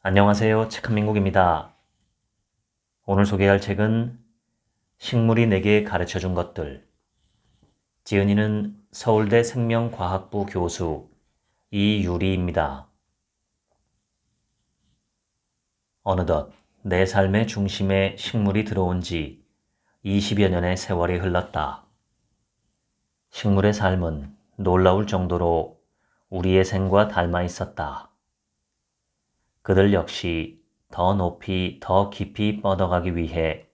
안녕하세요. 책 한민국입니다. 오늘 소개할 책은 식물이 내게 가르쳐준 것들. 지은이는 서울대 생명과학부 교수 이유리입니다. 어느덧 내 삶의 중심에 식물이 들어온 지 20여 년의 세월이 흘렀다. 식물의 삶은 놀라울 정도로 우리의 생과 닮아 있었다. 그들 역시 더 높이, 더 깊이 뻗어가기 위해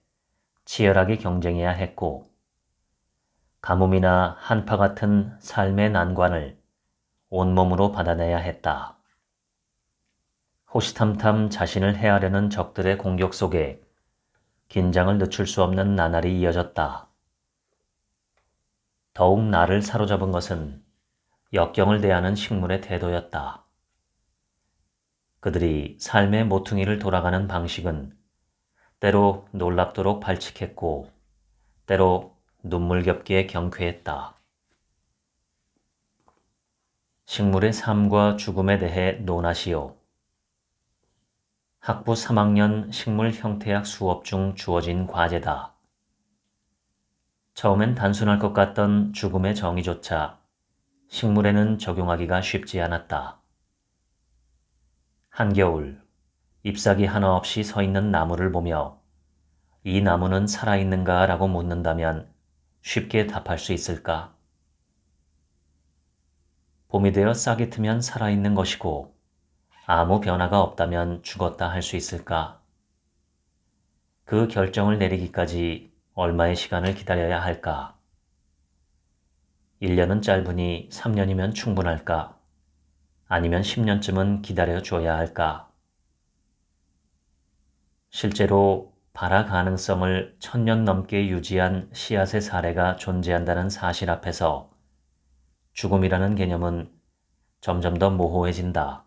치열하게 경쟁해야 했고, 가뭄이나 한파 같은 삶의 난관을 온몸으로 받아내야 했다. 호시탐탐 자신을 해하려는 적들의 공격 속에 긴장을 늦출 수 없는 나날이 이어졌다. 더욱 나를 사로잡은 것은 역경을 대하는 식물의 태도였다. 그들이 삶의 모퉁이를 돌아가는 방식은 때로 놀랍도록 발칙했고, 때로 눈물겹게 경쾌했다. 식물의 삶과 죽음에 대해 논하시오. 학부 3학년 식물 형태학 수업 중 주어진 과제다. 처음엔 단순할 것 같던 죽음의 정의조차 식물에는 적용하기가 쉽지 않았다. 한겨울, 잎사귀 하나 없이 서 있는 나무를 보며 이 나무는 살아있는가 라고 묻는다면 쉽게 답할 수 있을까? 봄이 되어 싹이 트면 살아있는 것이고 아무 변화가 없다면 죽었다 할 수 있을까? 그 결정을 내리기까지 얼마의 시간을 기다려야 할까? 1년은 짧으니 3년이면 충분할까? 아니면 10년쯤은 기다려줘야 할까? 실제로 발화 가능성을 1000년 넘게 유지한 씨앗의 사례가 존재한다는 사실 앞에서 죽음이라는 개념은 점점 더 모호해진다.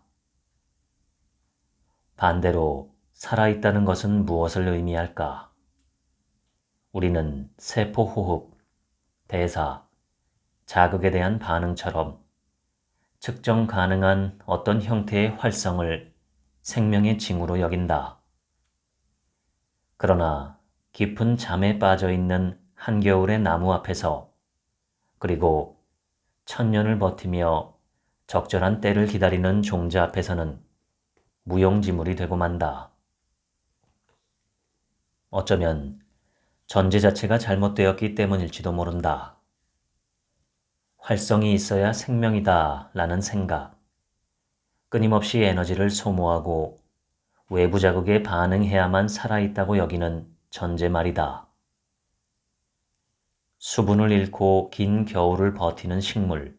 반대로 살아있다는 것은 무엇을 의미할까? 우리는 세포 호흡, 대사, 자극에 대한 반응처럼 측정 가능한 어떤 형태의 활성을 생명의 징후로 여긴다. 그러나 깊은 잠에 빠져 있는 한겨울의 나무 앞에서, 그리고 1000년을 버티며 적절한 때를 기다리는 종자 앞에서는 무용지물이 되고 만다. 어쩌면 전제 자체가 잘못되었기 때문일지도 모른다. 활성이 있어야 생명이다 라는 생각, 끊임없이 에너지를 소모하고 외부 자극에 반응해야만 살아있다고 여기는 전제 말이다. 수분을 잃고 긴 겨울을 버티는 식물,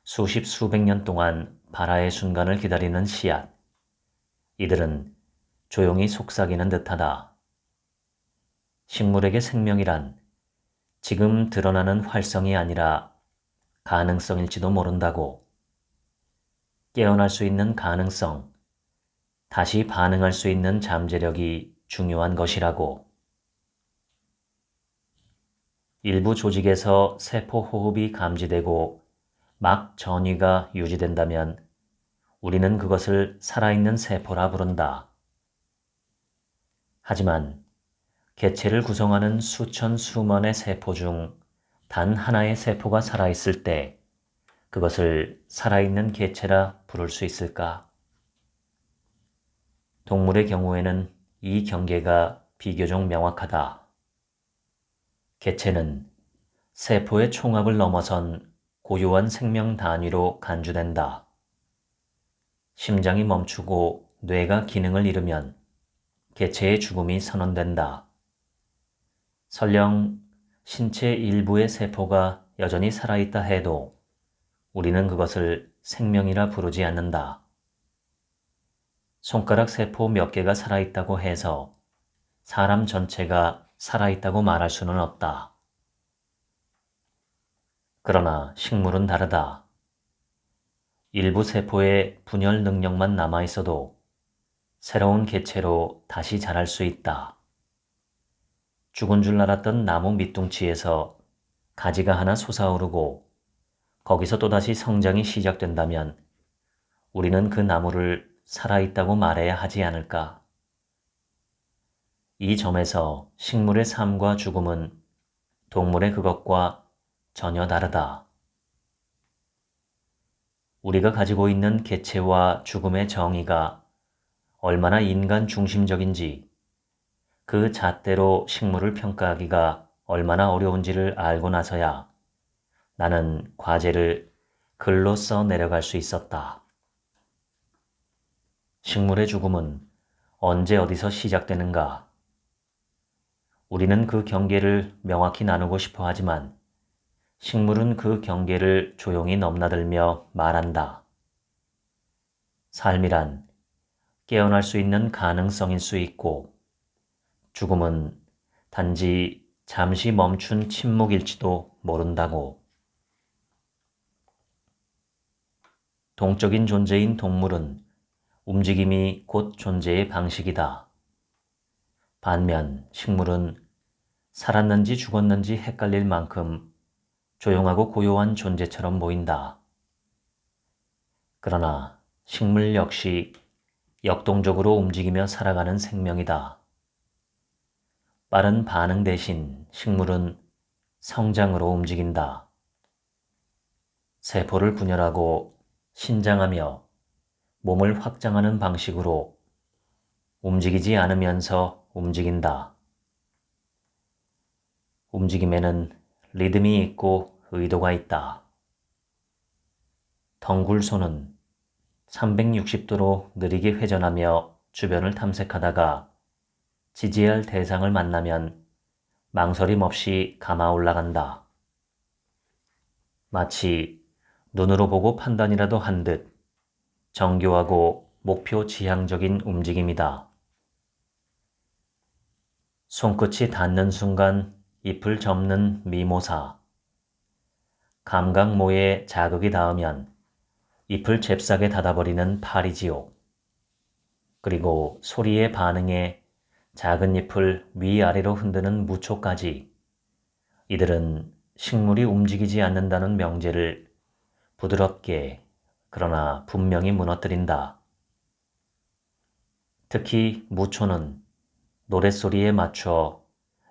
수십 수백 년 동안 발화의 순간을 기다리는 씨앗, 이들은 조용히 속삭이는 듯하다. 식물에게 생명이란 지금 드러나는 활성이 아니라 가능성일지도 모른다고. 깨어날 수 있는 가능성, 다시 반응할 수 있는 잠재력이 중요한 것이라고. 일부 조직에서 세포 호흡이 감지되고 막 전이가 유지된다면 우리는 그것을 살아있는 세포라 부른다. 하지만 개체를 구성하는 수천 수만의 세포 중 단 하나의 세포가 살아있을 때 그것을 살아있는 개체라 부를 수 있을까? 동물의 경우에는 이 경계가 비교적 명확하다. 개체는 세포의 총합을 넘어선 고유한 생명 단위로 간주된다. 심장이 멈추고 뇌가 기능을 잃으면 개체의 죽음이 선언된다. 설령 신체 일부의 세포가 여전히 살아있다 해도 우리는 그것을 생명이라 부르지 않는다. 손가락 세포 몇 개가 살아있다고 해서 사람 전체가 살아있다고 말할 수는 없다. 그러나 식물은 다르다. 일부 세포의 분열 능력만 남아있어도 새로운 개체로 다시 자랄 수 있다. 죽은 줄 알았던 나무 밑둥치에서 가지가 하나 솟아오르고 거기서 또다시 성장이 시작된다면 우리는 그 나무를 살아있다고 말해야 하지 않을까? 이 점에서 식물의 삶과 죽음은 동물의 그것과 전혀 다르다. 우리가 가지고 있는 개체와 죽음의 정의가 얼마나 인간 중심적인지, 그 잣대로 식물을 평가하기가 얼마나 어려운지를 알고 나서야 나는 과제를 글로 써 내려갈 수 있었다. 식물의 죽음은 언제 어디서 시작되는가? 우리는 그 경계를 명확히 나누고 싶어 하지만 식물은 그 경계를 조용히 넘나들며 말한다. 삶이란 깨어날 수 있는 가능성일 수 있고, 죽음은 단지 잠시 멈춘 침묵일지도 모른다고. 동적인 존재인 동물은 움직임이 곧 존재의 방식이다. 반면 식물은 살았는지 죽었는지 헷갈릴 만큼 조용하고 고요한 존재처럼 보인다. 그러나 식물 역시 역동적으로 움직이며 살아가는 생명이다. 빠른 반응 대신 식물은 성장으로 움직인다. 세포를 분열하고 신장하며 몸을 확장하는 방식으로 움직이지 않으면서 움직인다. 움직임에는 리듬이 있고 의도가 있다. 덩굴소는 360도로 느리게 회전하며 주변을 탐색하다가 지지할 대상을 만나면 망설임 없이 감아 올라간다. 마치 눈으로 보고 판단이라도 한 듯 정교하고 목표 지향적인 움직임이다. 손끝이 닿는 순간 잎을 접는 미모사. 감각모에 자극이 닿으면 잎을 잽싸게 닫아버리는 파리지옥. 그리고 소리에 반응해 작은 잎을 위아래로 흔드는 무초까지, 이들은 식물이 움직이지 않는다는 명제를 부드럽게 그러나 분명히 무너뜨린다. 특히 무초는 노랫소리에 맞춰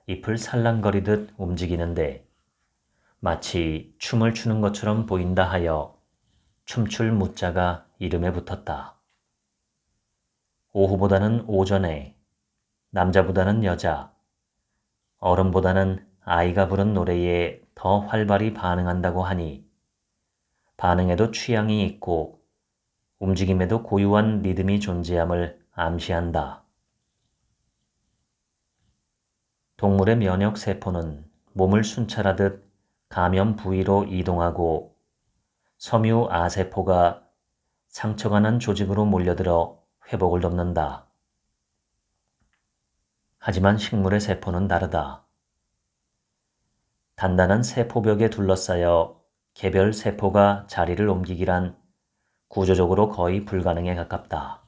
잎을 살랑거리듯 움직이는데 마치 춤을 추는 것처럼 보인다 하여 춤출 무자가 이름에 붙었다. 오후보다는 오전에, 남자보다는 여자, 어른보다는 아이가 부른 노래에 더 활발히 반응한다고 하니 반응에도 취향이 있고 움직임에도 고유한 리듬이 존재함을 암시한다. 동물의 면역 세포는 몸을 순찰하듯 감염 부위로 이동하고 섬유 아세포가 상처가 난 조직으로 몰려들어 회복을 돕는다. 하지만 식물의 세포는 다르다. 단단한 세포벽에 둘러싸여 개별 세포가 자리를 옮기기란 구조적으로 거의 불가능에 가깝다.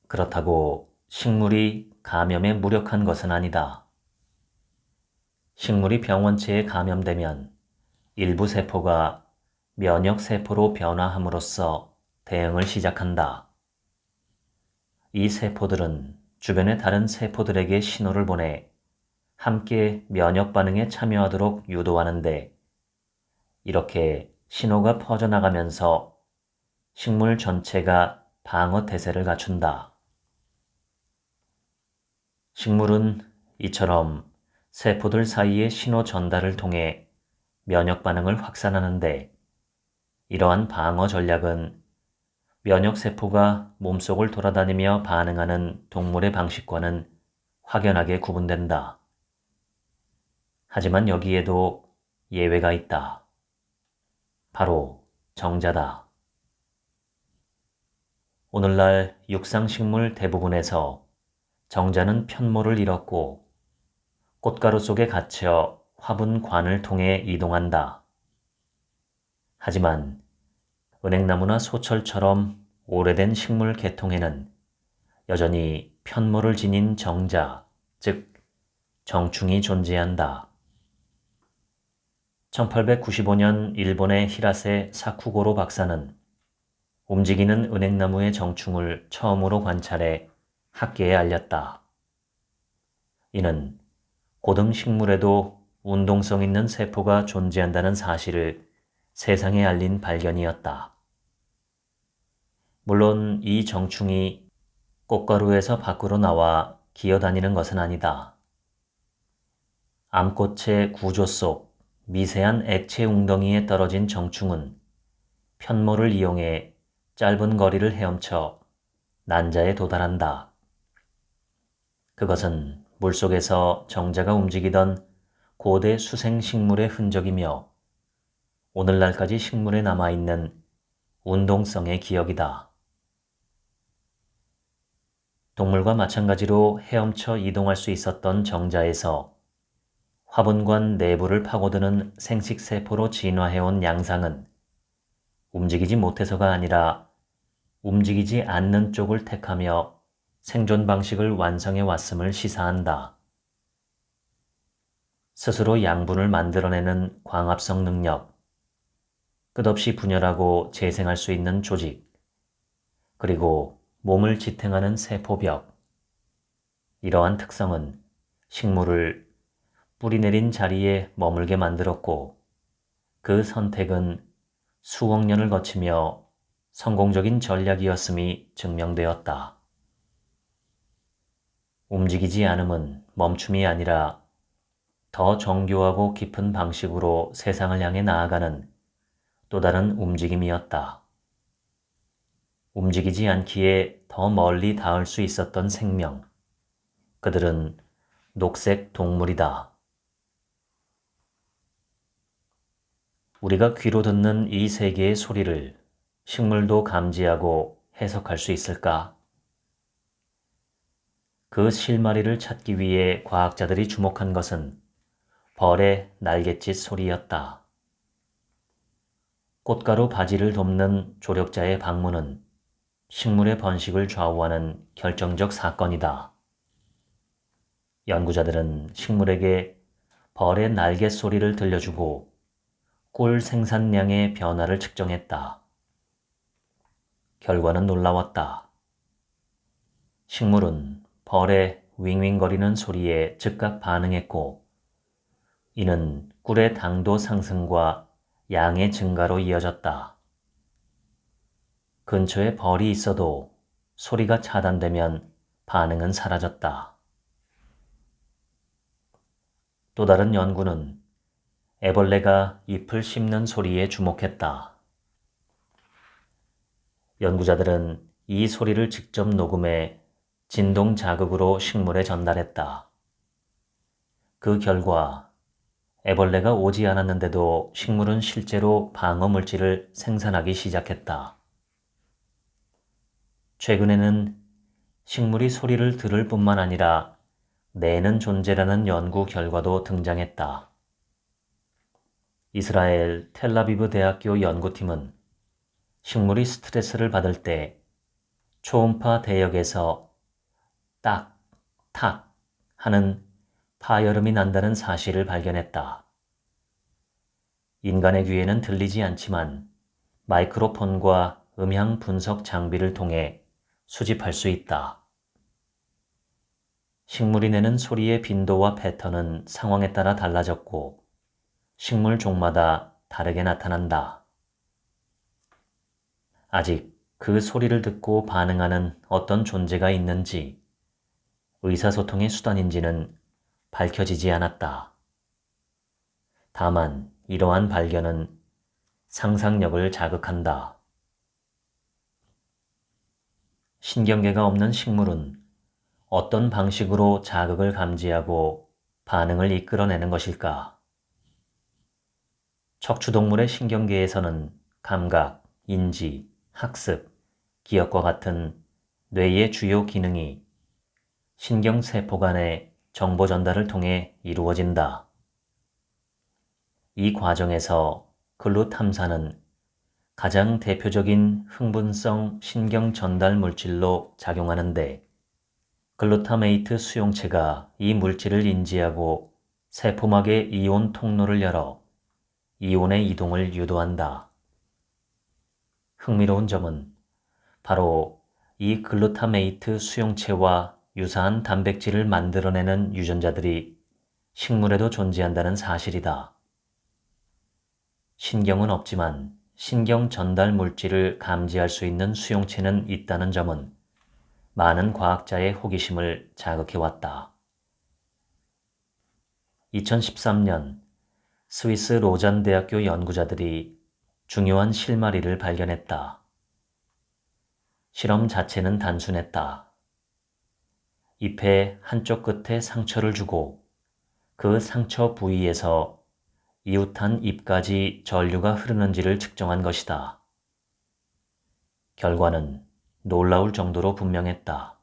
그렇다고 식물이 감염에 무력한 것은 아니다. 식물이 병원체에 감염되면 일부 세포가 면역 세포로 변화함으로써 대응을 시작한다. 이 세포들은 주변의 다른 세포들에게 신호를 보내 함께 면역 반응에 참여하도록 유도하는데, 이렇게 신호가 퍼져나가면서 식물 전체가 방어 태세를 갖춘다. 식물은 이처럼 세포들 사이의 신호 전달을 통해 면역 반응을 확산하는데, 이러한 방어 전략은 면역세포가 몸속을 돌아다니며 반응하는 동물의 방식과는 확연하게 구분된다. 하지만 여기에도 예외가 있다. 바로 정자다. 오늘날 육상식물 대부분에서 정자는 편모를 잃었고 꽃가루 속에 갇혀 화분관을 통해 이동한다. 하지만 은행나무나 소철처럼 오래된 식물 계통에는 여전히 편모를 지닌 정자, 즉 정충이 존재한다. 1895년 일본의 히라세 사쿠고로 박사는 움직이는 은행나무의 정충을 처음으로 관찰해 학계에 알렸다. 이는 고등식물에도 운동성 있는 세포가 존재한다는 사실을 세상에 알린 발견이었다. 물론 이 정충이 꽃가루에서 밖으로 나와 기어다니는 것은 아니다. 암꽃의 구조 속 미세한 액체 웅덩이에 떨어진 정충은 편모를 이용해 짧은 거리를 헤엄쳐 난자에 도달한다. 그것은 물속에서 정자가 움직이던 고대 수생식물의 흔적이며 오늘날까지 식물에 남아있는 운동성의 기억이다. 동물과 마찬가지로 헤엄쳐 이동할 수 있었던 정자에서 화분관 내부를 파고드는 생식세포로 진화해온 양상은 움직이지 못해서가 아니라 움직이지 않는 쪽을 택하며 생존 방식을 완성해 왔음을 시사한다. 스스로 양분을 만들어내는 광합성 능력, 끝없이 분열하고 재생할 수 있는 조직, 그리고 몸을 지탱하는 세포벽. 이러한 특성은 식물을 뿌리 내린 자리에 머물게 만들었고 그 선택은 수억 년을 거치며 성공적인 전략이었음이 증명되었다. 움직이지 않음은 멈춤이 아니라 더 정교하고 깊은 방식으로 세상을 향해 나아가는 또 다른 움직임이었다. 움직이지 않기에 더 멀리 닿을 수 있었던 생명. 그들은 녹색 동물이다. 우리가 귀로 듣는 이 세계의 소리를 식물도 감지하고 해석할 수 있을까? 그 실마리를 찾기 위해 과학자들이 주목한 것은 벌의 날갯짓 소리였다. 꽃가루 바지를 돕는 조력자의 방문은 식물의 번식을 좌우하는 결정적 사건이다. 연구자들은 식물에게 벌의 날갯 소리를 들려주고 꿀 생산량의 변화를 측정했다. 결과는 놀라웠다. 식물은 벌의 윙윙거리는 소리에 즉각 반응했고 이는 꿀의 당도 상승과 양의 증가로 이어졌다. 근처에 벌이 있어도 소리가 차단되면 반응은 사라졌다. 또 다른 연구는 애벌레가 잎을 씹는 소리에 주목했다. 연구자들은 이 소리를 직접 녹음해 진동 자극으로 식물에 전달했다. 그 결과 애벌레가 오지 않았는데도 식물은 실제로 방어 물질을 생산하기 시작했다. 최근에는 식물이 소리를 들을 뿐만 아니라 내는 존재라는 연구 결과도 등장했다. 이스라엘 텔라비브 대학교 연구팀은 식물이 스트레스를 받을 때 초음파 대역에서 딱, 탁 하는 파열음이 난다는 사실을 발견했다. 인간의 귀에는 들리지 않지만 마이크로폰과 음향 분석 장비를 통해 수집할 수 있다. 식물이 내는 소리의 빈도와 패턴은 상황에 따라 달라졌고 식물 종마다 다르게 나타난다. 아직 그 소리를 듣고 반응하는 어떤 존재가 있는지 의사소통의 수단인지는 밝혀지지 않았다. 다만 이러한 발견은 상상력을 자극한다. 신경계가 없는 식물은 어떤 방식으로 자극을 감지하고 반응을 이끌어내는 것일까? 척추동물의 신경계에서는 감각, 인지, 학습, 기억과 같은 뇌의 주요 기능이 신경세포 간의 정보 전달을 통해 이루어진다. 이 과정에서 글루탐산은 가장 대표적인 흥분성 신경 전달 물질로 작용하는데 글루타메이트 수용체가 이 물질을 인지하고 세포막의 이온 통로를 열어 이온의 이동을 유도한다. 흥미로운 점은 바로 이 글루타메이트 수용체와 유사한 단백질을 만들어내는 유전자들이 식물에도 존재한다는 사실이다. 신경은 없지만 신경 전달 물질을 감지할 수 있는 수용체는 있다는 점은 많은 과학자의 호기심을 자극해왔다. 2013년 스위스 로잔 대학교 연구자들이 중요한 실마리를 발견했다. 실험 자체는 단순했다. 잎의 한쪽 끝에 상처를 주고 그 상처 부위에서 이웃한 잎까지 전류가 흐르는지를 측정한 것이다. 결과는 놀라울 정도로 분명했다.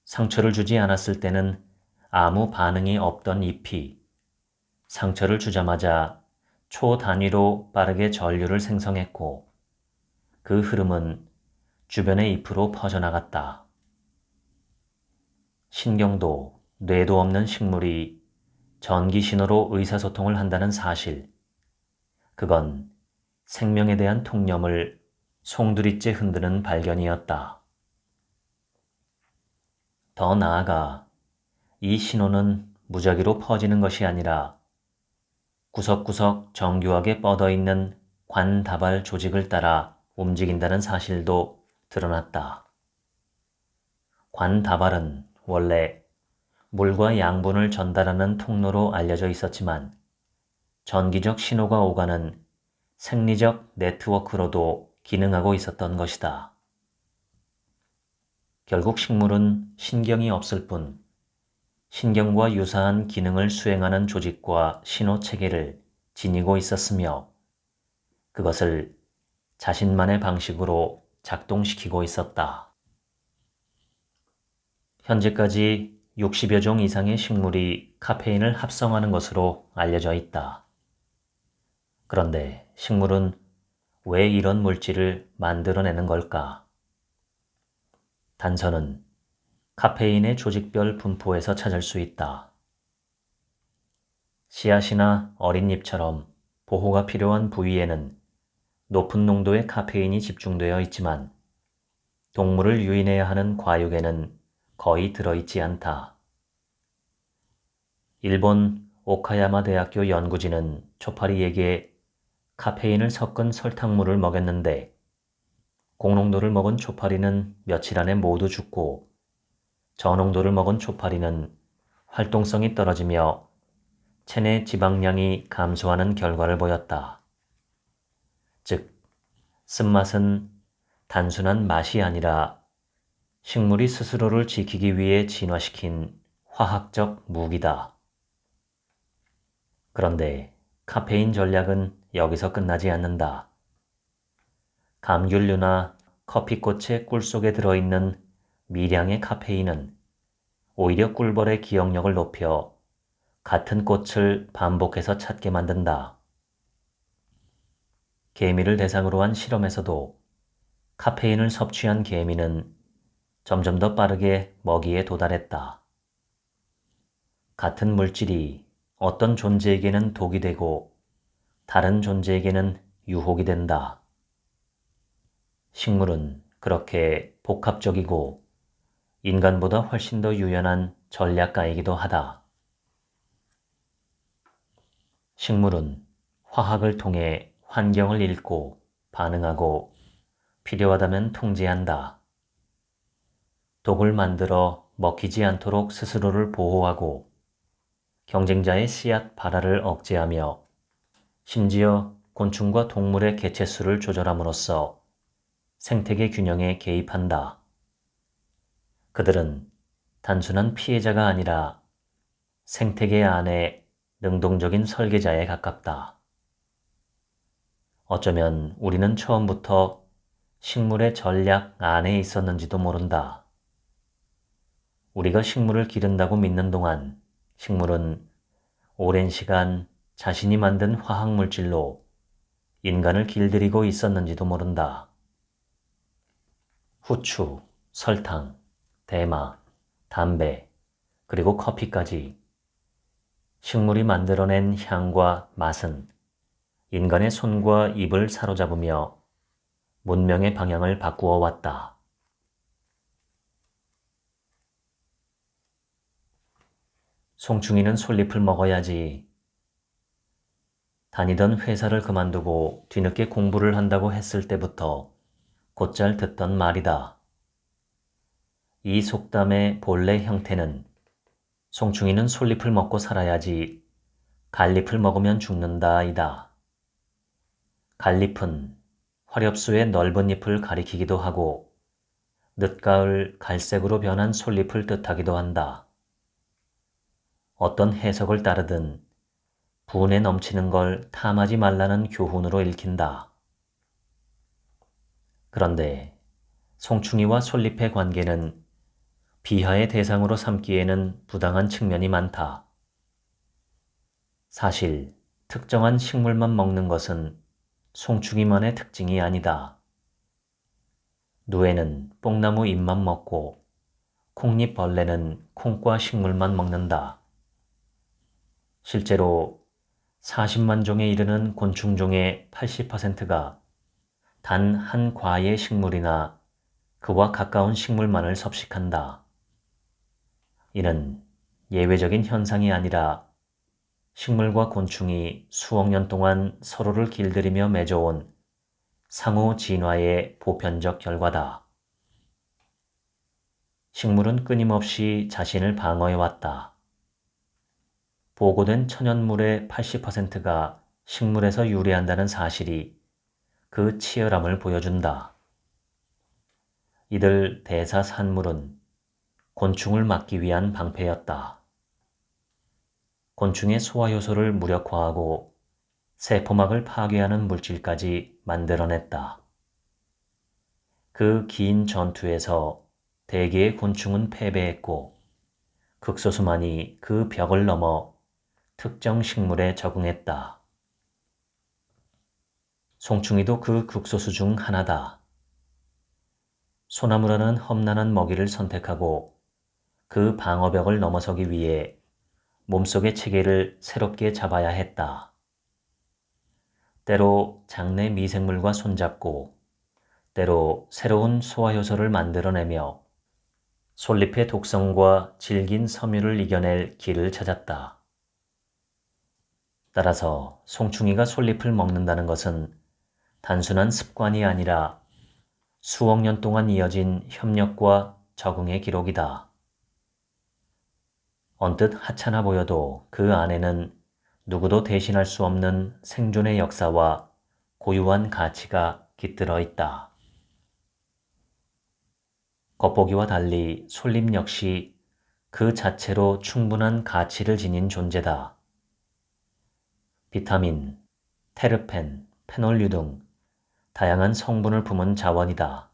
상처를 주지 않았을 때는 아무 반응이 없던 잎이 상처를 주자마자 초단위로 빠르게 전류를 생성했고 그 흐름은 주변의 잎으로 퍼져나갔다. 신경도 뇌도 없는 식물이 전기 신호로 의사소통을 한다는 사실. 그건 생명에 대한 통념을 송두리째 흔드는 발견이었다. 더 나아가 이 신호는 무작위로 퍼지는 것이 아니라 구석구석 정교하게 뻗어있는 관다발 조직을 따라 움직인다는 사실도 드러났다. 관다발은 원래 물과 양분을 전달하는 통로로 알려져 있었지만 전기적 신호가 오가는 생리적 네트워크로도 기능하고 있었던 것이다. 결국 식물은 신경이 없을 뿐 신경과 유사한 기능을 수행하는 조직과 신호 체계를 지니고 있었으며 그것을 자신만의 방식으로 작동시키고 있었다. 현재까지 60여 종 이상의 식물이 카페인을 합성하는 것으로 알려져 있다. 그런데 식물은 왜 이런 물질을 만들어내는 걸까? 단서는 카페인의 조직별 분포에서 찾을 수 있다. 씨앗이나 어린 잎처럼 보호가 필요한 부위에는 높은 농도의 카페인이 집중되어 있지만 동물을 유인해야 하는 과육에는 거의 들어있지 않다. 일본 오카야마 대학교 연구진은 초파리에게 카페인을 섞은 설탕물을 먹였는데 고농도를 먹은 초파리는 며칠 안에 모두 죽고 저농도를 먹은 초파리는 활동성이 떨어지며 체내 지방량이 감소하는 결과를 보였다. 즉, 쓴맛은 단순한 맛이 아니라 식물이 스스로를 지키기 위해 진화시킨 화학적 무기다. 그런데 카페인 전략은 여기서 끝나지 않는다. 감귤류나 커피꽃의 꿀 속에 들어있는 미량의 카페인은 오히려 꿀벌의 기억력을 높여 같은 꽃을 반복해서 찾게 만든다. 개미를 대상으로 한 실험에서도 카페인을 섭취한 개미는 점점 더 빠르게 먹이에 도달했다. 같은 물질이 어떤 존재에게는 독이 되고 다른 존재에게는 유혹이 된다. 식물은 그렇게 복합적이고 인간보다 훨씬 더 유연한 전략가이기도 하다. 식물은 화학을 통해 환경을 읽고 반응하고 필요하다면 통제한다. 독을 만들어 먹히지 않도록 스스로를 보호하고 경쟁자의 씨앗 발화를 억제하며 심지어 곤충과 동물의 개체수를 조절함으로써 생태계 균형에 개입한다. 그들은 단순한 피해자가 아니라 생태계 안의 능동적인 설계자에 가깝다. 어쩌면 우리는 처음부터 식물의 전략 안에 있었는지도 모른다. 우리가 식물을 기른다고 믿는 동안 식물은 오랜 시간 자신이 만든 화학물질로 인간을 길들이고 있었는지도 모른다. 후추, 설탕, 대마, 담배, 그리고 커피까지 식물이 만들어낸 향과 맛은 인간의 손과 입을 사로잡으며 문명의 방향을 바꾸어 왔다. 송충이는 솔잎을 먹어야지. 다니던 회사를 그만두고 뒤늦게 공부를 한다고 했을 때부터 곧잘 듣던 말이다. 이 속담의 본래 형태는 송충이는 솔잎을 먹고 살아야지 갈잎을 먹으면 죽는다이다. 갈잎은 화렵수의 넓은 잎을 가리키기도 하고 늦가을 갈색으로 변한 솔잎을 뜻하기도 한다. 어떤 해석을 따르든 분에 넘치는 걸 탐하지 말라는 교훈으로 읽힌다. 그런데 송충이와 솔잎의 관계는 비하의 대상으로 삼기에는 부당한 측면이 많다. 사실 특정한 식물만 먹는 것은 송충이만의 특징이 아니다. 누에는 뽕나무 잎만 먹고 콩잎벌레는 콩과 식물만 먹는다. 실제로 40만 종에 이르는 곤충종의 80%가 단 한 과의 식물이나 그와 가까운 식물만을 섭식한다. 이는 예외적인 현상이 아니라 식물과 곤충이 수억 년 동안 서로를 길들이며 맺어온 상호 진화의 보편적 결과다. 식물은 끊임없이 자신을 방어해왔다. 보고된 천연물의 80%가 식물에서 유래한다는 사실이 그 치열함을 보여준다. 이들 대사산물은 곤충을 막기 위한 방패였다. 곤충의 소화효소를 무력화하고 세포막을 파괴하는 물질까지 만들어냈다. 그 긴 전투에서 대개의 곤충은 패배했고 극소수만이 그 벽을 넘어 특정 식물에 적응했다. 송충이도 그 극소수 중 하나다. 소나무라는 험난한 먹이를 선택하고 그 방어벽을 넘어서기 위해 몸속의 체계를 새롭게 잡아야 했다. 때로 장내 미생물과 손잡고 때로 새로운 소화효소를 만들어내며 솔잎의 독성과 질긴 섬유를 이겨낼 길을 찾았다. 따라서 송충이가 솔잎을 먹는다는 것은 단순한 습관이 아니라 수억 년 동안 이어진 협력과 적응의 기록이다. 언뜻 하찮아 보여도 그 안에는 누구도 대신할 수 없는 생존의 역사와 고유한 가치가 깃들어 있다. 겉보기와 달리 솔잎 역시 그 자체로 충분한 가치를 지닌 존재다. 비타민, 테르펜, 페놀류 등 다양한 성분을 품은 자원이다.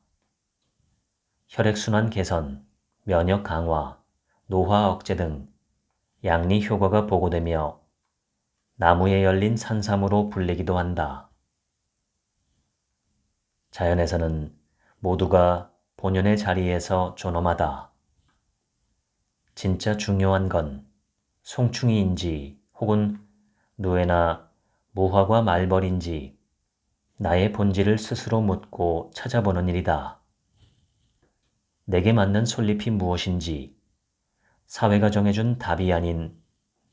혈액순환 개선, 면역 강화, 노화 억제 등 양리 효과가 보고되며 나무에 열린 산삼으로 불리기도 한다. 자연에서는 모두가 본연의 자리에서 존엄하다. 진짜 중요한 건 송충이인지 혹은 누에나 무화과 말벌인지 나의 본질을 스스로 묻고 찾아보는 일이다. 내게 맞는 솔잎이 무엇인지 사회가 정해준 답이 아닌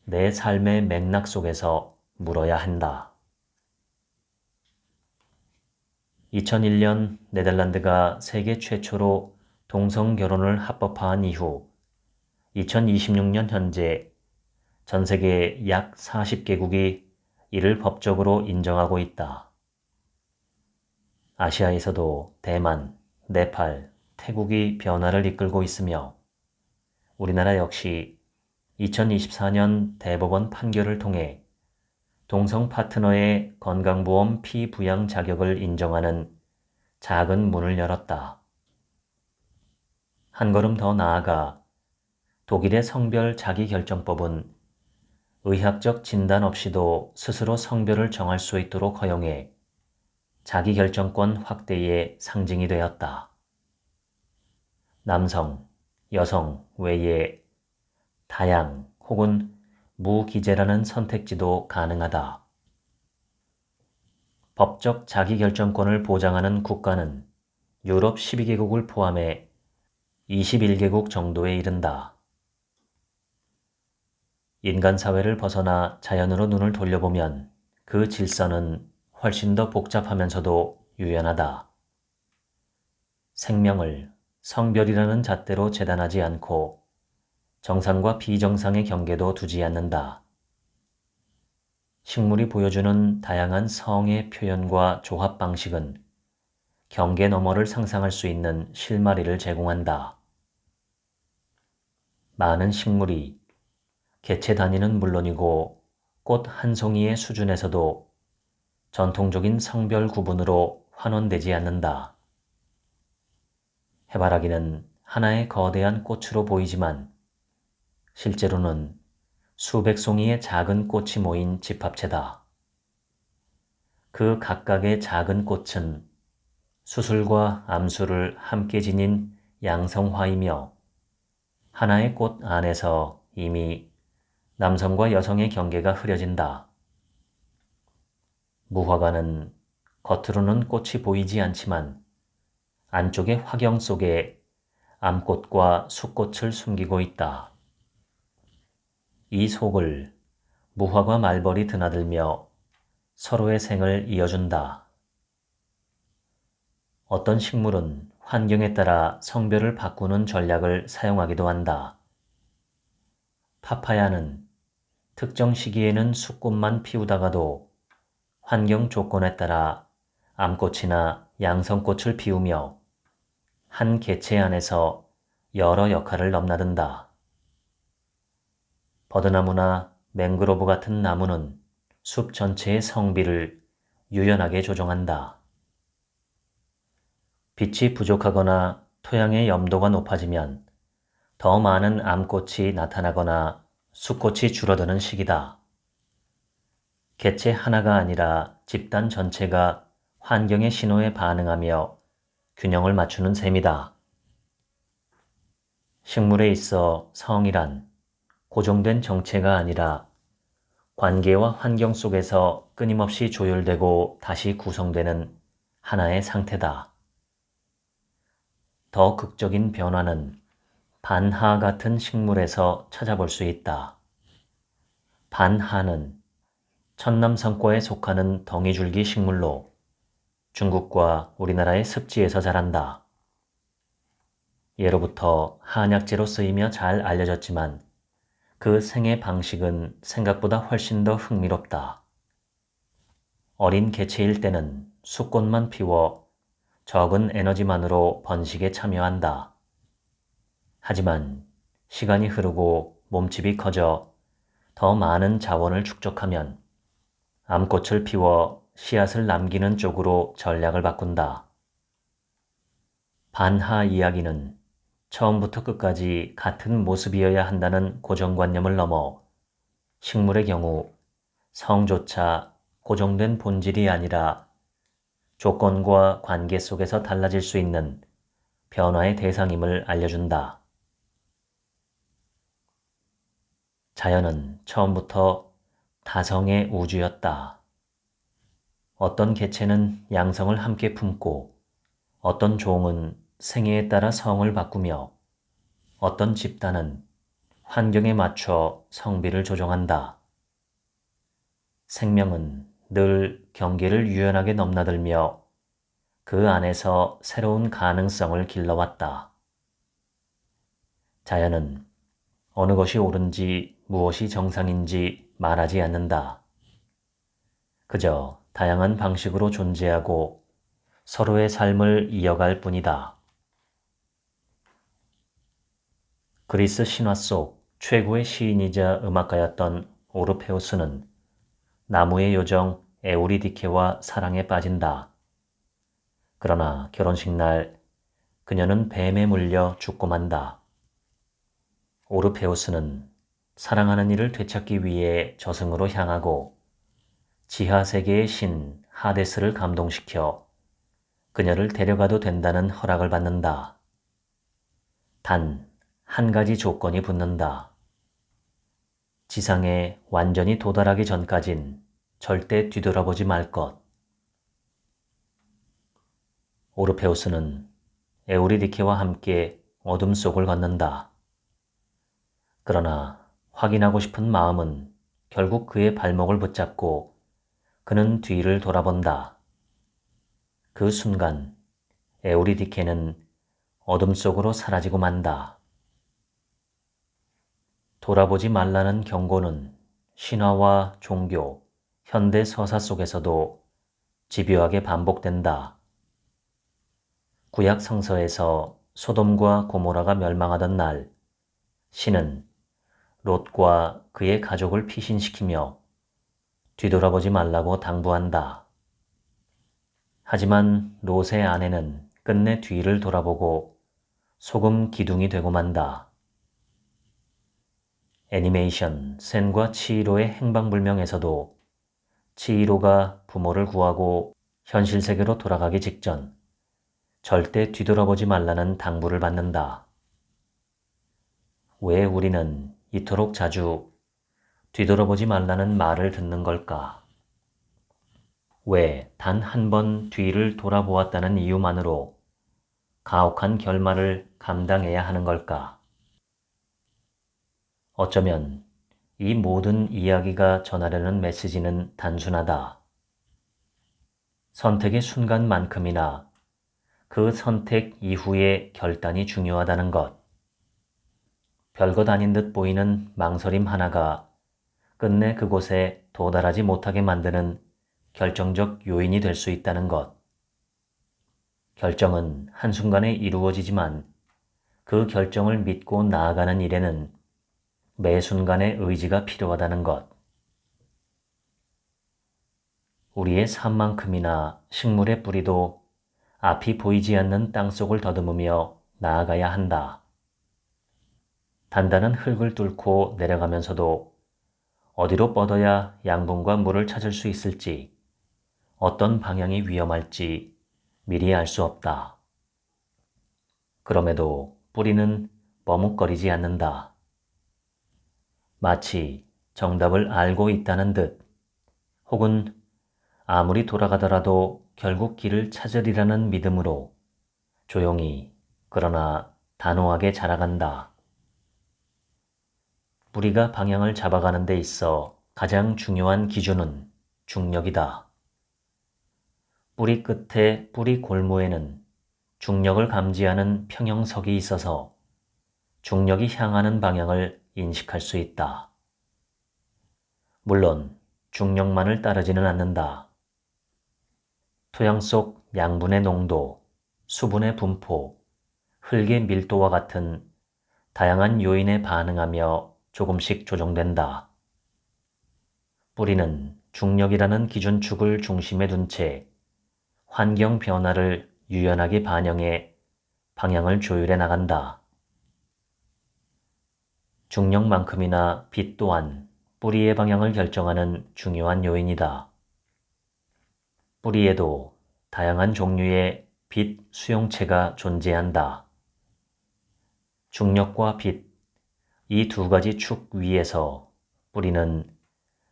내 삶의 맥락 속에서 물어야 한다. 2001년 네덜란드가 세계 최초로 동성 결혼을 합법화한 이후 2026년 현재 전 세계 약 40개국이 이를 법적으로 인정하고 있다. 아시아에서도 대만, 네팔, 태국이 변화를 이끌고 있으며 우리나라 역시 2024년 대법원 판결을 통해 동성 파트너의 건강보험 피부양 자격을 인정하는 작은 문을 열었다. 한 걸음 더 나아가 독일의 성별 자기결정법은 의학적 진단 없이도 스스로 성별을 정할 수 있도록 허용해 자기결정권 확대의 상징이 되었다. 남성, 여성 외에 다양 혹은 무기재라는 선택지도 가능하다. 법적 자기결정권을 보장하는 국가는 유럽 12개국을 포함해 21개국 정도에 이른다. 인간 사회를 벗어나 자연으로 눈을 돌려보면 그 질서는 훨씬 더 복잡하면서도 유연하다. 생명을 성별이라는 잣대로 재단하지 않고 정상과 비정상의 경계도 두지 않는다. 식물이 보여주는 다양한 성의 표현과 조합 방식은 경계 너머를 상상할 수 있는 실마리를 제공한다. 많은 식물이 개체 단위는 물론이고 꽃 한 송이의 수준에서도 전통적인 성별 구분으로 환원되지 않는다. 해바라기는 하나의 거대한 꽃으로 보이지만 실제로는 수백 송이의 작은 꽃이 모인 집합체다. 그 각각의 작은 꽃은 수술과 암수를 함께 지닌 양성화이며 하나의 꽃 안에서 이미 남성과 여성의 경계가 흐려진다. 무화과는 겉으로는 꽃이 보이지 않지만 안쪽의 화경 속에 암꽃과 수꽃을 숨기고 있다. 이 속을 무화과 말벌이 드나들며 서로의 생을 이어준다. 어떤 식물은 환경에 따라 성별을 바꾸는 전략을 사용하기도 한다. 파파야는 특정 시기에는 수꽃만 피우다가도 환경 조건에 따라 암꽃이나 양성꽃을 피우며 한 개체 안에서 여러 역할을 넘나든다. 버드나무나 맹그로브 같은 나무는 숲 전체의 성비를 유연하게 조정한다. 빛이 부족하거나 토양의 염도가 높아지면 더 많은 암꽃이 나타나거나 수꽃이 줄어드는 시기다. 개체 하나가 아니라 집단 전체가 환경의 신호에 반응하며 균형을 맞추는 셈이다. 식물에 있어 성이란 고정된 정체가 아니라 관계와 환경 속에서 끊임없이 조율되고 다시 구성되는 하나의 상태다. 더 극적인 변화는 반하 같은 식물에서 찾아볼 수 있다. 반하는 천남성과에 속하는 덩이줄기 식물로 중국과 우리나라의 습지에서 자란다. 예로부터 한약재로 쓰이며 잘 알려졌지만 그 생애 방식은 생각보다 훨씬 더 흥미롭다. 어린 개체일 때는 수꽃만 피워 적은 에너지만으로 번식에 참여한다. 하지만 시간이 흐르고 몸집이 커져 더 많은 자원을 축적하면 암꽃을 피워 씨앗을 남기는 쪽으로 전략을 바꾼다. 반하 이야기는 처음부터 끝까지 같은 모습이어야 한다는 고정관념을 넘어 식물의 경우 성조차 고정된 본질이 아니라 조건과 관계 속에서 달라질 수 있는 변화의 대상임을 알려준다. 자연은 처음부터 다성의 우주였다. 어떤 개체는 양성을 함께 품고 어떤 종은 생애에 따라 성을 바꾸며 어떤 집단은 환경에 맞춰 성비를 조정한다. 생명은 늘 경계를 유연하게 넘나들며 그 안에서 새로운 가능성을 길러왔다. 자연은 어느 것이 옳은지 무엇이 정상인지 말하지 않는다. 그저 다양한 방식으로 존재하고 서로의 삶을 이어갈 뿐이다. 그리스 신화 속 최고의 시인이자 음악가였던 오르페우스는 나무의 요정 에우리디케와 사랑에 빠진다. 그러나 결혼식 날 그녀는 뱀에 물려 죽고 만다. 오르페우스는 사랑하는 이를 되찾기 위해 저승으로 향하고 지하 세계의 신 하데스를 감동시켜 그녀를 데려가도 된다는 허락을 받는다. 단 한 가지 조건이 붙는다. 지상에 완전히 도달하기 전까진 절대 뒤돌아보지 말 것. 오르페우스는 에우리디케와 함께 어둠 속을 걷는다. 그러나 확인하고 싶은 마음은 결국 그의 발목을 붙잡고 그는 뒤를 돌아본다. 그 순간 에우리디케는 어둠 속으로 사라지고 만다. 돌아보지 말라는 경고는 신화와 종교, 현대 서사 속에서도 집요하게 반복된다. 구약 성서에서 소돔과 고모라가 멸망하던 날, 신은 롯과 그의 가족을 피신시키며 뒤돌아보지 말라고 당부한다. 하지만 롯의 아내는 끝내 뒤를 돌아보고 소금 기둥이 되고 만다. 애니메이션 센과 치히로의 행방불명에서도 치히로가 부모를 구하고 현실 세계로 돌아가기 직전 절대 뒤돌아보지 말라는 당부를 받는다. 왜 우리는 이토록 자주 뒤돌아보지 말라는 말을 듣는 걸까? 왜 단 한 번 뒤를 돌아보았다는 이유만으로 가혹한 결말을 감당해야 하는 걸까? 어쩌면 이 모든 이야기가 전하려는 메시지는 단순하다. 선택의 순간만큼이나 그 선택 이후의 결단이 중요하다는 것. 별것 아닌 듯 보이는 망설임 하나가 끝내 그곳에 도달하지 못하게 만드는 결정적 요인이 될 수 있다는 것. 결정은 한순간에 이루어지지만 그 결정을 믿고 나아가는 일에는 매 순간의 의지가 필요하다는 것. 우리의 삶만큼이나 식물의 뿌리도 앞이 보이지 않는 땅속을 더듬으며 나아가야 한다. 단단한 흙을 뚫고 내려가면서도 어디로 뻗어야 양분과 물을 찾을 수 있을지, 어떤 방향이 위험할지 미리 알 수 없다. 그럼에도 뿌리는 머뭇거리지 않는다. 마치 정답을 알고 있다는 듯, 혹은 아무리 돌아가더라도 결국 길을 찾으리라는 믿음으로 조용히 그러나 단호하게 자라간다. 뿌리가 방향을 잡아가는 데 있어 가장 중요한 기준은 중력이다. 뿌리 끝에 뿌리 골모에는 중력을 감지하는 평형석이 있어서 중력이 향하는 방향을 인식할 수 있다. 물론 중력만을 따르지는 않는다. 토양 속 양분의 농도, 수분의 분포, 흙의 밀도와 같은 다양한 요인에 반응하며 조금씩 조정된다. 뿌리는 중력이라는 기준축을 중심에 둔 채 환경 변화를 유연하게 반영해 방향을 조율해 나간다. 중력만큼이나 빛 또한 뿌리의 방향을 결정하는 중요한 요인이다. 뿌리에도 다양한 종류의 빛 수용체가 존재한다. 중력과 빛, 이 두 가지 축 위에서 뿌리는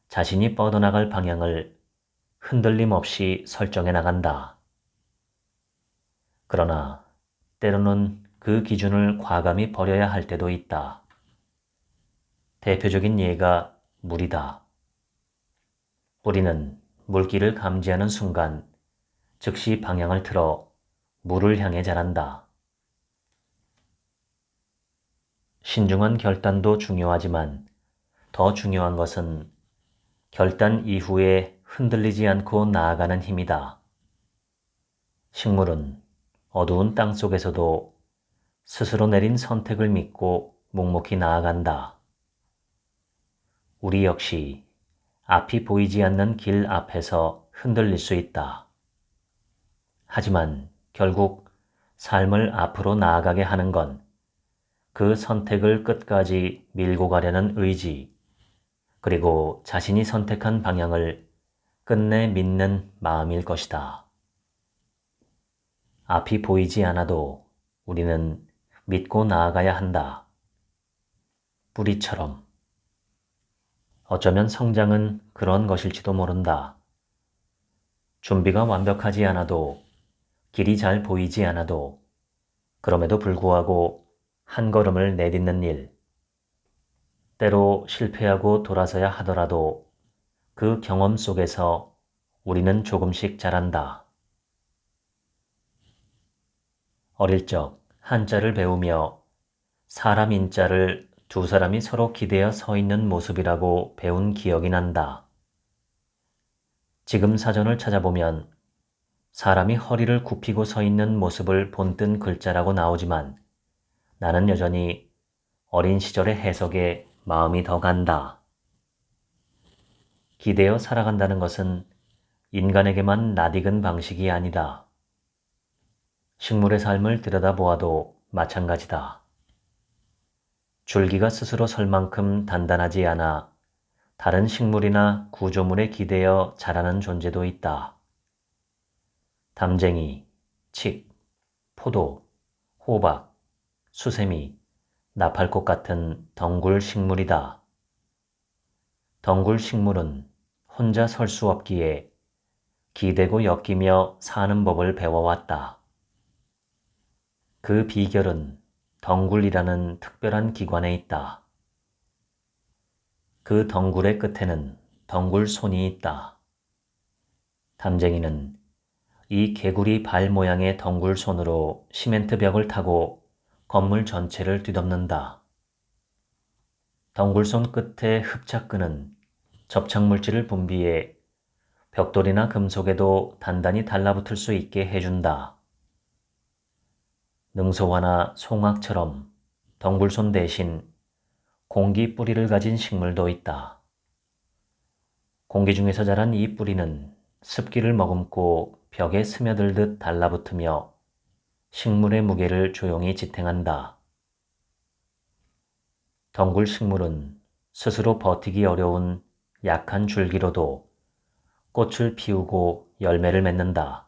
자신이 뻗어나갈 방향을 흔들림 없이 설정해 나간다. 그러나 때로는 그 기준을 과감히 버려야 할 때도 있다. 대표적인 예가 물이다. 뿌리는 물기를 감지하는 순간 즉시 방향을 틀어 물을 향해 자란다. 신중한 결단도 중요하지만 더 중요한 것은 결단 이후에 흔들리지 않고 나아가는 힘이다. 식물은 어두운 땅 속에서도 스스로 내린 선택을 믿고 묵묵히 나아간다. 우리 역시 앞이 보이지 않는 길 앞에서 흔들릴 수 있다. 하지만 결국 삶을 앞으로 나아가게 하는 건 그 선택을 끝까지 밀고 가려는 의지, 그리고 자신이 선택한 방향을 끝내 믿는 마음일 것이다. 앞이 보이지 않아도 우리는 믿고 나아가야 한다. 뿌리처럼. 어쩌면 성장은 그런 것일지도 모른다. 준비가 완벽하지 않아도 길이 잘 보이지 않아도 그럼에도 불구하고 한 걸음을 내딛는 일, 때로 실패하고 돌아서야 하더라도 그 경험 속에서 우리는 조금씩 자란다. 어릴 적 한자를 배우며 사람 인자를 두 사람이 서로 기대어 서 있는 모습이라고 배운 기억이 난다. 지금 사전을 찾아보면 사람이 허리를 굽히고 서 있는 모습을 본뜬 글자라고 나오지만 나는 여전히 어린 시절의 해석에 마음이 더 간다. 기대어 살아간다는 것은 인간에게만 낯익은 방식이 아니다. 식물의 삶을 들여다보아도 마찬가지다. 줄기가 스스로 설 만큼 단단하지 않아 다른 식물이나 구조물에 기대어 자라는 존재도 있다. 담쟁이, 칡, 포도, 호박, 수세미, 나팔꽃 같은 덩굴 식물이다. 덩굴 식물은 혼자 설 수 없기에 기대고 엮이며 사는 법을 배워왔다. 그 비결은 덩굴이라는 특별한 기관에 있다. 그 덩굴의 끝에는 덩굴손이 있다. 담쟁이는 이 개구리 발 모양의 덩굴손으로 시멘트 벽을 타고 건물 전체를 뒤덮는다. 덩굴손 끝에 흡착근은 접착물질을 분비해 벽돌이나 금속에도 단단히 달라붙을 수 있게 해준다. 능소화나 송악처럼 덩굴손 대신 공기 뿌리를 가진 식물도 있다. 공기 중에서 자란 이 뿌리는 습기를 머금고 벽에 스며들듯 달라붙으며 식물의 무게를 조용히 지탱한다. 덩굴 식물은 스스로 버티기 어려운 약한 줄기로도 꽃을 피우고 열매를 맺는다.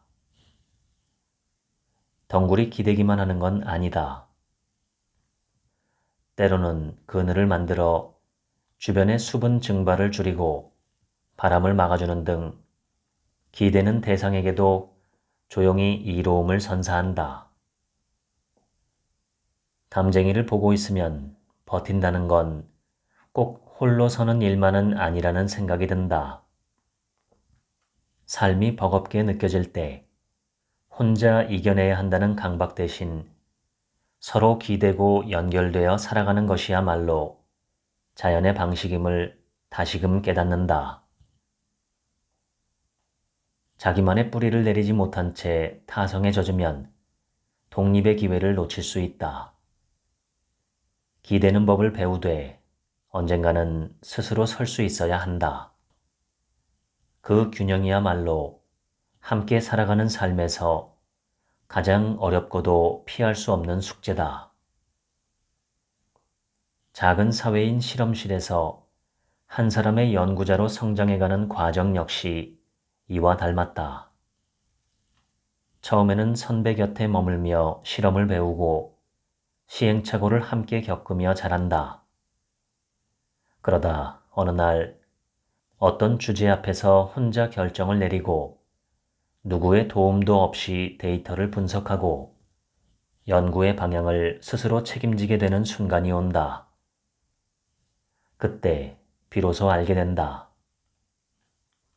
덩굴이 기대기만 하는 건 아니다. 때로는 그늘을 만들어 주변의 수분 증발을 줄이고 바람을 막아주는 등 기대는 대상에게도 조용히 이로움을 선사한다. 담쟁이를 보고 있으면 버틴다는 건 꼭 홀로 서는 일만은 아니라는 생각이 든다. 삶이 버겁게 느껴질 때 혼자 이겨내야 한다는 강박 대신 서로 기대고 연결되어 살아가는 것이야말로 자연의 방식임을 다시금 깨닫는다. 자기만의 뿌리를 내리지 못한 채 타성에 젖으면 독립의 기회를 놓칠 수 있다. 기대는 법을 배우되 언젠가는 스스로 설 수 있어야 한다. 그 균형이야말로 함께 살아가는 삶에서 가장 어렵고도 피할 수 없는 숙제다. 작은 사회인 실험실에서 한 사람의 연구자로 성장해가는 과정 역시 이와 닮았다. 처음에는 선배 곁에 머물며 실험을 배우고 시행착오를 함께 겪으며 자란다. 그러다 어느 날 어떤 주제 앞에서 혼자 결정을 내리고 누구의 도움도 없이 데이터를 분석하고 연구의 방향을 스스로 책임지게 되는 순간이 온다. 그때 비로소 알게 된다.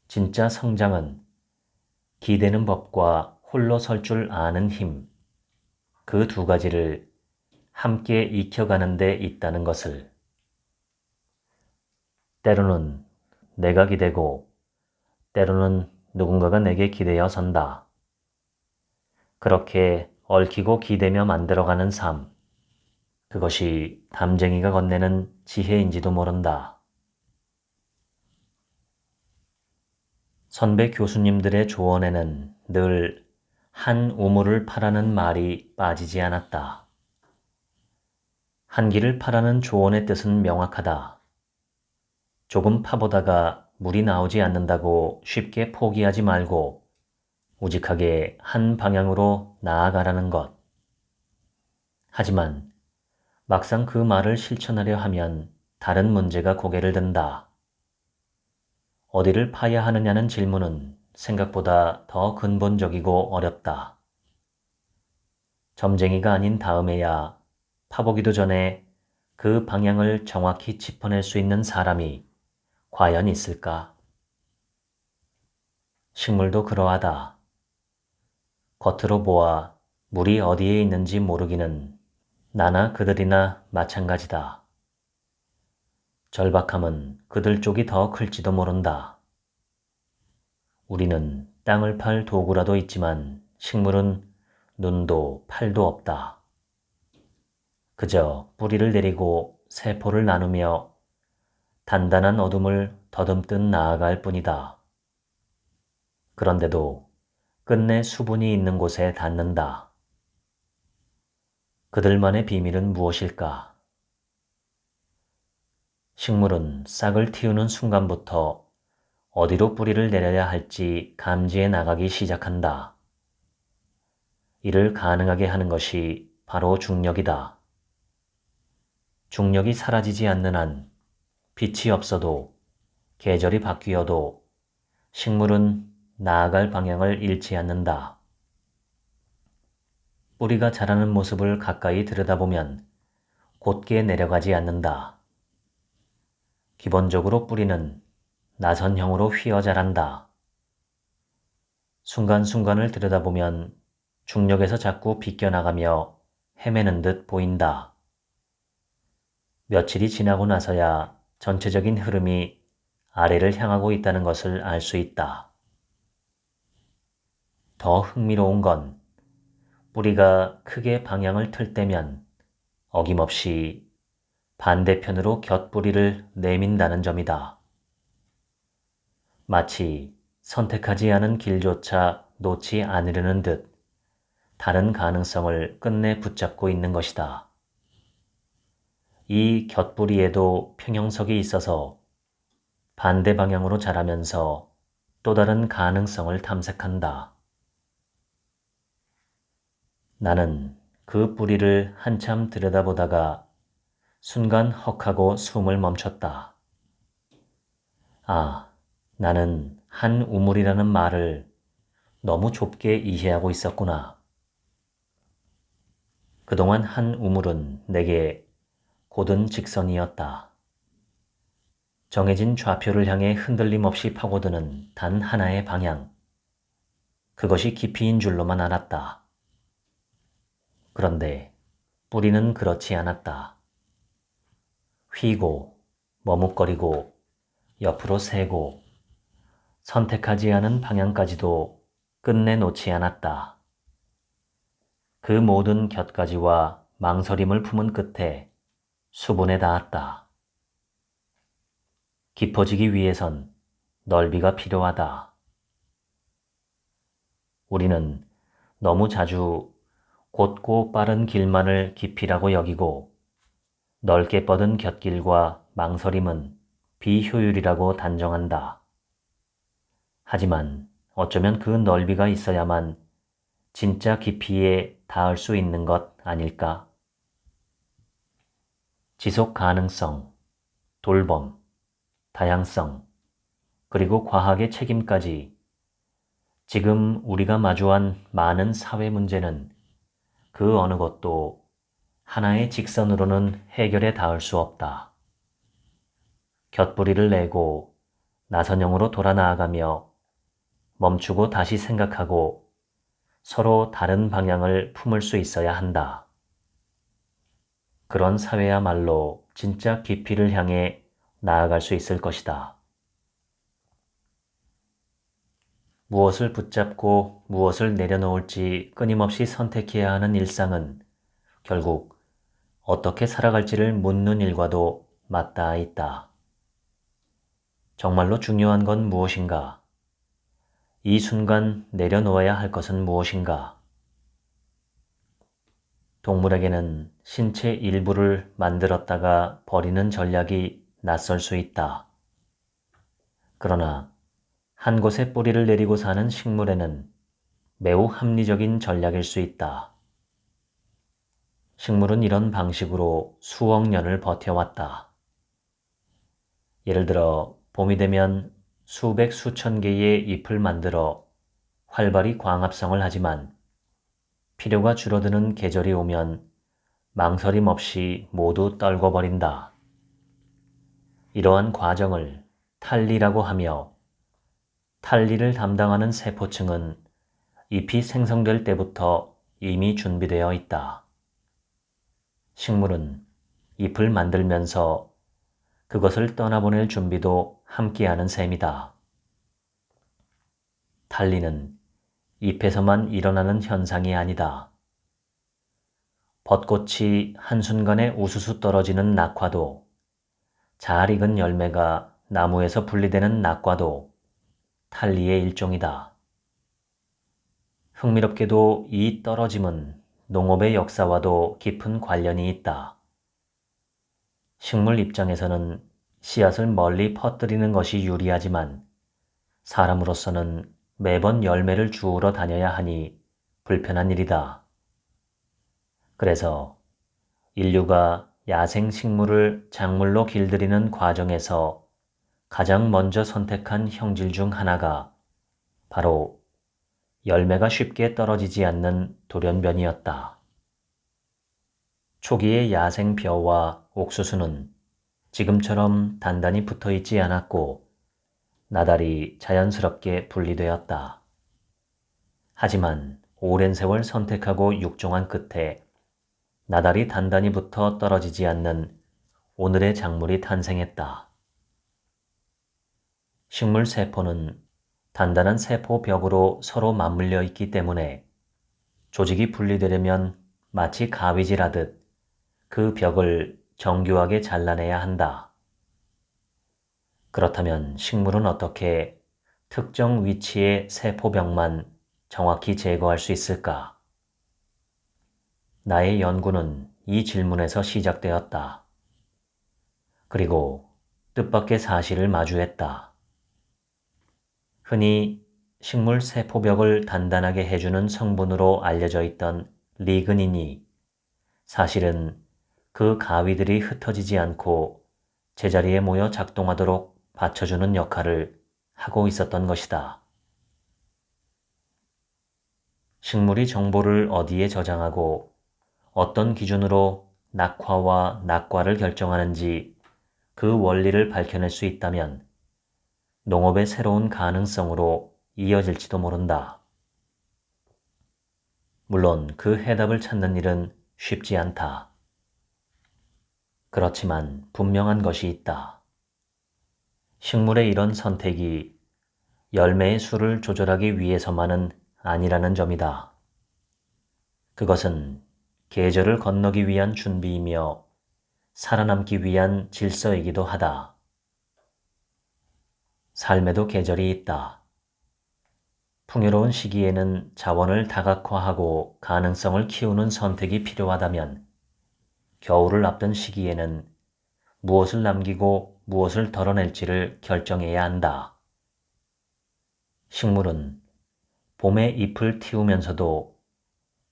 진짜 성장은 기대는 법과 홀로 설 줄 아는 힘, 그 두 가지를 함께 익혀가는 데 있다는 것을. 때로는 내가 기대고 때로는 누군가가 내게 기대어 선다. 그렇게 얽히고 기대며 만들어가는 삶, 그것이 담쟁이가 건네는 지혜인지도 모른다. 선배 교수님들의 조언에는 늘 한 우물을 파라는 말이 빠지지 않았다. 한 길을 파라는 조언의 뜻은 명확하다. 조금 파보다가 물이 나오지 않는다고 쉽게 포기하지 말고 우직하게 한 방향으로 나아가라는 것. 하지만 막상 그 말을 실천하려 하면 다른 문제가 고개를 든다. 어디를 파야 하느냐는 질문은 생각보다 더 근본적이고 어렵다. 점쟁이가 아닌 다음에야 파보기도 전에 그 방향을 정확히 짚어낼 수 있는 사람이 과연 있을까? 식물도 그러하다. 겉으로 보아 물이 어디에 있는지 모르기는 나나 그들이나 마찬가지다. 절박함은 그들 쪽이 더 클지도 모른다. 우리는 땅을 팔 도구라도 있지만 식물은 눈도 팔도 없다. 그저 뿌리를 내리고 세포를 나누며 단단한 어둠을 더듬듯 나아갈 뿐이다. 그런데도 끝내 수분이 있는 곳에 닿는다. 그들만의 비밀은 무엇일까? 식물은 싹을 틔우는 순간부터 어디로 뿌리를 내려야 할지 감지해 나가기 시작한다. 이를 가능하게 하는 것이 바로 중력이다. 중력이 사라지지 않는 한 빛이 없어도 계절이 바뀌어도 식물은 나아갈 방향을 잃지 않는다. 뿌리가 자라는 모습을 가까이 들여다보면 곧게 내려가지 않는다. 기본적으로 뿌리는 나선형으로 휘어 자란다. 순간순간을 들여다보면 중력에서 자꾸 비껴나가며 헤매는 듯 보인다. 며칠이 지나고 나서야 전체적인 흐름이 아래를 향하고 있다는 것을 알 수 있다. 더 흥미로운 건 뿌리가 크게 방향을 틀 때면 어김없이 반대편으로 곁뿌리를 내민다는 점이다. 마치 선택하지 않은 길조차 놓지 않으려는 듯 다른 가능성을 끝내 붙잡고 있는 것이다. 이 곁뿌리에도 평형석이 있어서 반대 방향으로 자라면서 또 다른 가능성을 탐색한다. 나는 그 뿌리를 한참 들여다보다가 순간 헉하고 숨을 멈췄다. 아, 나는 한 우물이라는 말을 너무 좁게 이해하고 있었구나. 그동안 한 우물은 내게 곧은 직선이었다. 정해진 좌표를 향해 흔들림 없이 파고드는 단 하나의 방향. 그것이 깊이인 줄로만 알았다. 그런데 뿌리는 그렇지 않았다. 휘고, 머뭇거리고, 옆으로 새고, 선택하지 않은 방향까지도 끝내 놓지 않았다. 그 모든 곁가지와 망설임을 품은 끝에 수분에 닿았다. 깊어지기 위해선 넓이가 필요하다. 우리는 너무 자주 곧고 빠른 길만을 깊이라고 여기고 넓게 뻗은 곁길과 망설임은 비효율이라고 단정한다. 하지만 어쩌면 그 넓이가 있어야만 진짜 깊이에 닿을 수 있는 것 아닐까? 지속 가능성, 돌봄, 다양성, 그리고 과학의 책임까지 지금 우리가 마주한 많은 사회 문제는 그 어느 것도 하나의 직선으로는 해결에 닿을 수 없다. 곁뿌리를 내고 나선형으로 돌아 나아가며 멈추고 다시 생각하고 서로 다른 방향을 품을 수 있어야 한다. 그런 사회야말로 진짜 깊이를 향해 나아갈 수 있을 것이다. 무엇을 붙잡고 무엇을 내려놓을지 끊임없이 선택해야 하는 일상은 결국 어떻게 살아갈지를 묻는 일과도 맞닿아 있다. 정말로 중요한 건 무엇인가? 이 순간 내려놓아야 할 것은 무엇인가? 동물에게는 신체 일부를 만들었다가 버리는 전략이 낯설 수 있다. 그러나 한 곳에 뿌리를 내리고 사는 식물에는 매우 합리적인 전략일 수 있다. 식물은 이런 방식으로 수억 년을 버텨왔다. 예를 들어 봄이 되면 수백 수천 개의 잎을 만들어 활발히 광합성을 하지만 필요가 줄어드는 계절이 오면 망설임 없이 모두 떨궈버린다. 이러한 과정을 탈리라고 하며 탈리를 담당하는 세포층은 잎이 생성될 때부터 이미 준비되어 있다. 식물은 잎을 만들면서 그것을 떠나보낼 준비도 함께하는 셈이다. 탈리는 잎에서만 일어나는 현상이 아니다. 벚꽃이 한순간에 우수수 떨어지는 낙화도, 잘 익은 열매가 나무에서 분리되는 낙과도 탈리의 일종이다. 흥미롭게도 이 떨어짐은 농업의 역사와도 깊은 관련이 있다. 식물 입장에서는 씨앗을 멀리 퍼뜨리는 것이 유리하지만 사람으로서는 매번 열매를 주우러 다녀야 하니 불편한 일이다. 그래서 인류가 야생 식물을 작물로 길들이는 과정에서 가장 먼저 선택한 형질 중 하나가 바로 열매가 쉽게 떨어지지 않는 돌연변이었다. 초기의 야생 벼와 옥수수는 지금처럼 단단히 붙어 있지 않았고 나달이 자연스럽게 분리되었다. 하지만 오랜 세월 선택하고 육종한 끝에 나달이 단단히 붙어 떨어지지 않는 오늘의 작물이 탄생했다. 식물 세포는 단단한 세포벽으로 서로 맞물려 있기 때문에 조직이 분리되려면 마치 가위질하듯 그 벽을 정교하게 잘라내야 한다. 그렇다면 식물은 어떻게 특정 위치의 세포벽만 정확히 제거할 수 있을까? 나의 연구는 이 질문에서 시작되었다. 그리고 뜻밖의 사실을 마주했다. 흔히 식물 세포벽을 단단하게 해주는 성분으로 알려져 있던 리그닌이 사실은 그 가위들이 흩어지지 않고 제자리에 모여 작동하도록 받쳐주는 역할을 하고 있었던 것이다. 식물이 정보를 어디에 저장하고 어떤 기준으로 낙화와 낙과를 결정하는지 그 원리를 밝혀낼 수 있다면 농업의 새로운 가능성으로 이어질지도 모른다. 물론 그 해답을 찾는 일은 쉽지 않다. 그렇지만 분명한 것이 있다. 식물의 이런 선택이 열매의 수를 조절하기 위해서만은 아니라는 점이다. 그것은 계절을 건너기 위한 준비이며 살아남기 위한 질서이기도 하다. 삶에도 계절이 있다. 풍요로운 시기에는 자원을 다각화하고 가능성을 키우는 선택이 필요하다면 겨울을 앞둔 시기에는 무엇을 남기고 무엇을 덜어낼지를 결정해야 한다. 식물은 봄에 잎을 틔우면서도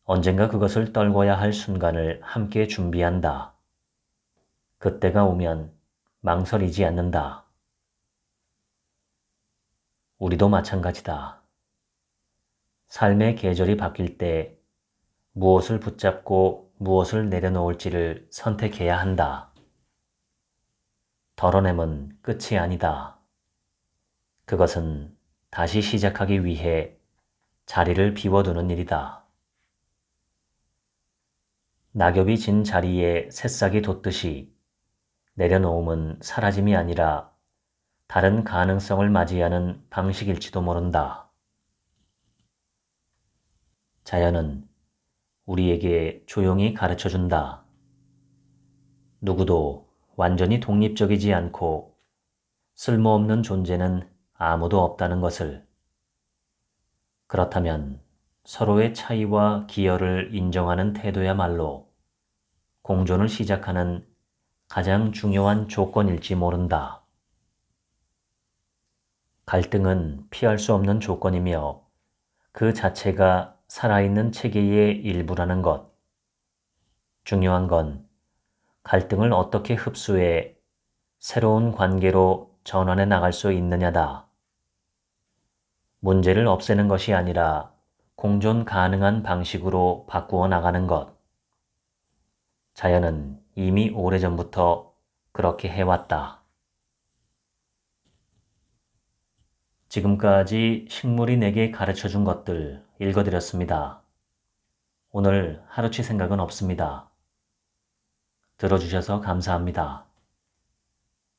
언젠가 그것을 떨궈야 할 순간을 함께 준비한다. 그때가 오면 망설이지 않는다. 우리도 마찬가지다. 삶의 계절이 바뀔 때 무엇을 붙잡고 무엇을 내려놓을지를 선택해야 한다. 덜어냄은 끝이 아니다. 그것은 다시 시작하기 위해 자리를 비워두는 일이다. 낙엽이 진 자리에 새싹이 돋듯이 내려놓음은 사라짐이 아니라 다른 가능성을 맞이하는 방식일지도 모른다. 자연은 우리에게 조용히 가르쳐준다. 누구도 완전히 독립적이지 않고 쓸모없는 존재는 아무도 없다는 것을. 그렇다면 서로의 차이와 기여를 인정하는 태도야말로 공존을 시작하는 가장 중요한 조건일지 모른다. 갈등은 피할 수 없는 조건이며 그 자체가 살아있는 체계의 일부라는 것. 중요한 건 갈등을 어떻게 흡수해 새로운 관계로 전환해 나갈 수 있느냐다. 문제를 없애는 것이 아니라 공존 가능한 방식으로 바꾸어 나가는 것. 자연은 이미 오래전부터 그렇게 해왔다. 지금까지 식물이 내게 가르쳐준 것들 읽어드렸습니다. 오늘 하루치 생각은 없습니다. 들어주셔서 감사합니다.